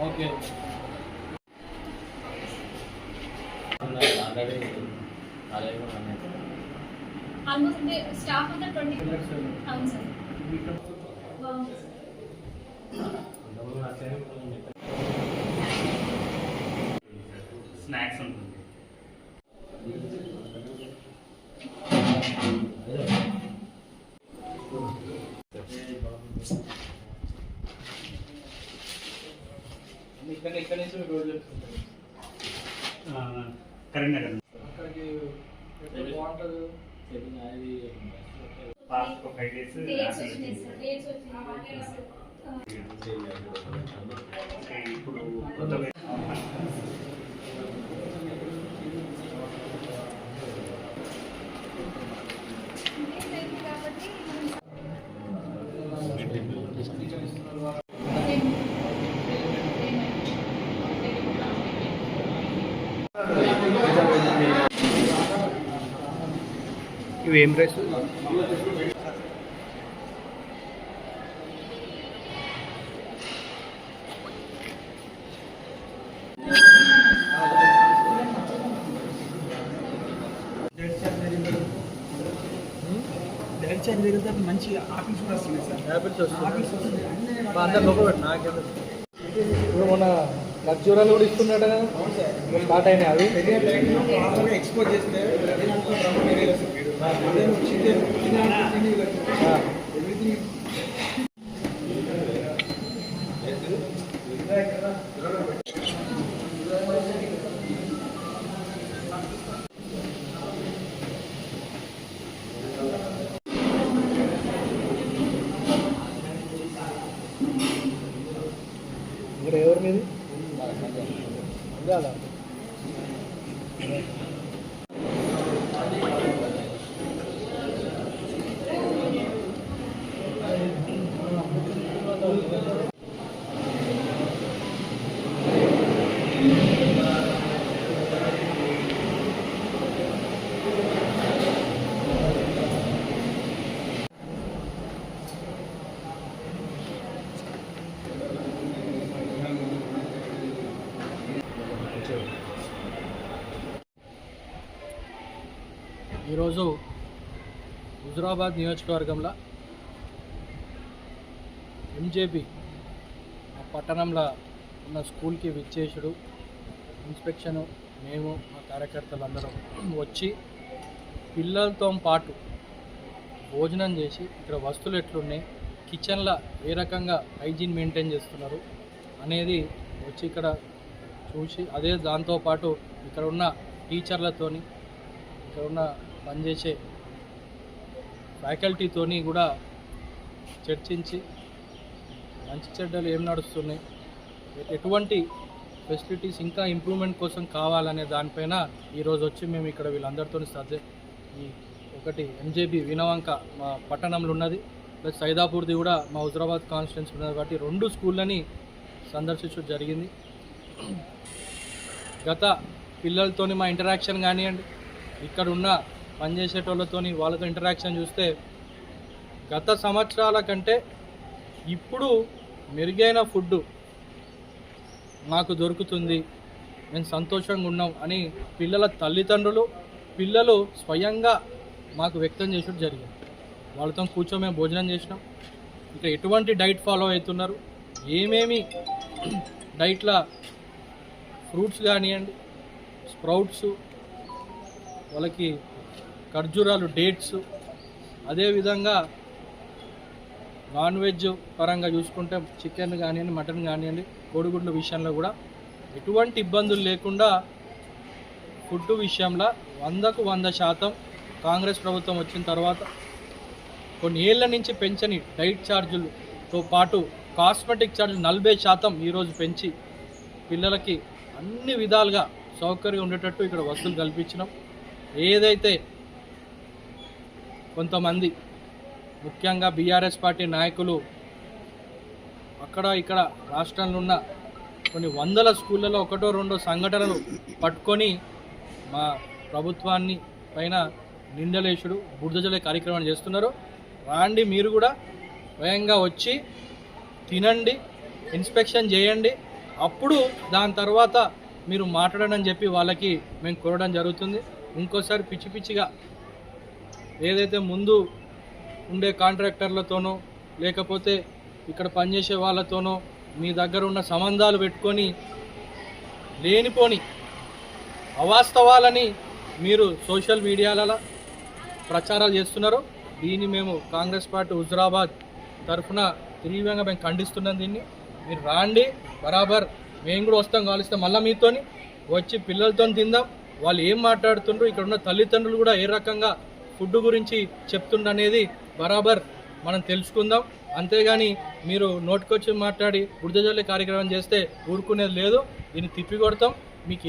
Okay almost staff అంతా 20 అవును sir. Snacks ఉంటుంది. ఇక్కడ నుంచి రోడ్లు కరీంనగర్ అక్కడికి బాగుంటుంది. పాస్ట్ 5 days ఇప్పుడు కొత్తగా ఇవి ఏం రైస్? డైరెక్ట్ చార్జ్ పెరిగితే మంచి ఆఫీస్ కూడా వస్తుంది సార్. యాపిల్స్ వస్తుంది. అందరు లోపల పెట్టు. నాకేదో ఇప్పుడు మన ఖర్జూరాలు కూడా ఇస్తున్నాడు కదా, స్టార్ట్ అయినాయి అవి. ఎక్స్పోర్ట్ చేస్తే ఎవ్రీథింగ్ ఇక్కడ ఎవరి మీది అదే అలా ఈరోజు హుజురాబాద్ నియోజకవర్గంలో ఎంజేపీ పట్టణంలో ఉన్న స్కూల్కి విచ్చేసుడు, ఇన్స్పెక్షను మేము మా కార్యకర్తలందరం వచ్చి పిల్లలతో పాటు భోజనం చేసి ఇక్కడ వస్తువులు ఎట్లున్నాయి, కిచెన్లో ఏ రకంగా హైజీన్ మెయింటైన్ చేస్తున్నారు అనేది వచ్చి ఇక్కడ చూసి, అదే దాంతోపాటు ఇక్కడ ఉన్న టీచర్లతోని, ఇక్కడ ఉన్న పనిచేసే ఫ్యాకల్టీతోని కూడా చర్చించి మంచి చెడ్డలు ఏం నడుస్తున్నాయి, ఎటువంటి ఫెసిలిటీస్ ఇంకా ఇంప్రూవ్మెంట్ కోసం కావాలనే దానిపైన ఈరోజు వచ్చి మేము ఇక్కడ వీళ్ళందరితో ఈ ఒకటి ఎంజేబీ వినవంక మా పట్టణంలో ఉన్నది, ప్లస్ సైదాపూర్ది కూడా మా హుజురాబాద్ కాన్స్టిట్యున్సీ ఉన్నది కాబట్టి 2 స్కూళ్ళని సందర్శించడం జరిగింది. గత పిల్లలతోని మా ఇంటరాక్షన్ కానివ్వండి, ఇక్కడ ఉన్న పనిచేసేటోళ్ళతోని వాళ్ళతో ఇంటరాక్షన్ చూస్తే గత సంవత్సరాల కంటే ఇప్పుడు మెరుగైన ఫుడ్ మాకు దొరుకుతుంది, మేము సంతోషంగా ఉన్నాం అని పిల్లల తల్లిదండ్రులు, పిల్లలు స్వయంగా మాకు వ్యక్తం చేయడం జరిగింది. వాళ్ళతో కూర్చొని మేము భోజనం చేసినాం. ఇంకా ఎటువంటి డైట్ ఫాలో అవుతున్నారు, ఏమేమి డైట్ల ఫ్రూట్స్ కానివ్వండి, స్ప్రౌట్స్, వాళ్ళకి ఖర్జూరాలు, డేట్స్, అదేవిధంగా నాన్ వెజ్ పరంగా చూసుకుంటే చికెన్ కానివ్వండి, మటన్ కానివ్వండి, కోడిగుడ్ల విషయంలో కూడా ఎటువంటి ఇబ్బందులు లేకుండా ఫుడ్ విషయంలో 100కు 100% కాంగ్రెస్ ప్రభుత్వం వచ్చిన తర్వాత కొన్ని ఏళ్ల నుంచి పెంచని డైట్ ఛార్జీలు తో పాటు కాస్మెటిక్ ఛార్జ్ 40% ఈరోజు పెంచి పిల్లలకి అన్ని విధాలుగా సౌకర్యం ఉండేటట్టు ఇక్కడ వసతులు కల్పించినాం. ఏదైతే కొంతమంది ముఖ్యంగా బీఆర్ఎస్ పార్టీ నాయకులు అక్కడ ఇక్కడ రాష్ట్రంలో ఉన్న కొన్ని వందల స్కూళ్ళలో ఒకటో రెండో సంఘటనలు పట్టుకొని మా ప్రభుత్వాన్ని పైన నిందలేసుడు బురదజలే కార్యక్రమాన్ని చేస్తున్నారు. రాండి, మీరు కూడా స్వయంగా వచ్చి తినండి, ఇన్స్పెక్షన్ చేయండి, అప్పుడు దాని తర్వాత మీరు మాట్లాడని చెప్పి వాళ్ళకి మేము కోరడం జరుగుతుంది. ఇంకోసారి పిచ్చి పిచ్చిగా ఏదైతే ముందు ఉండే కాంట్రాక్టర్లతోనో లేకపోతే ఇక్కడ పనిచేసే వాళ్ళతోనో మీ దగ్గర ఉన్న సంబంధాలు పెట్టుకొని లేనిపోని అవాస్తవాలని మీరు సోషల్ మీడియాలలో ప్రచారాలు చేస్తున్నారు. దీన్ని మేము కాంగ్రెస్ పార్టీ హుజురాబాద్ తరఫున తీవ్రంగా మేము ఖండిస్తున్నాం. దీన్ని మీరు రాండి, బరాబర్ మేము కూడా వస్తాం, కాలిస్తాం, మళ్ళీ మీతోని వచ్చి పిల్లలతో తిందాం. వాళ్ళు ఏం మాట్లాడుతుండ్రు, ఇక్కడ ఉన్న తల్లిదండ్రులు కూడా ఏ రకంగా ఫుడ్ గురించి చెప్తుండ్రు అనేది బరాబర్ మనం తెలుసుకుందాం. అంతేగాని మీరు నోటికొచ్చి మాట్లాడి బురదజల్లే కార్యక్రమం చేస్తే ఊరుకునేది లేదు. దీన్ని తిప్పికొడతాం. మీకు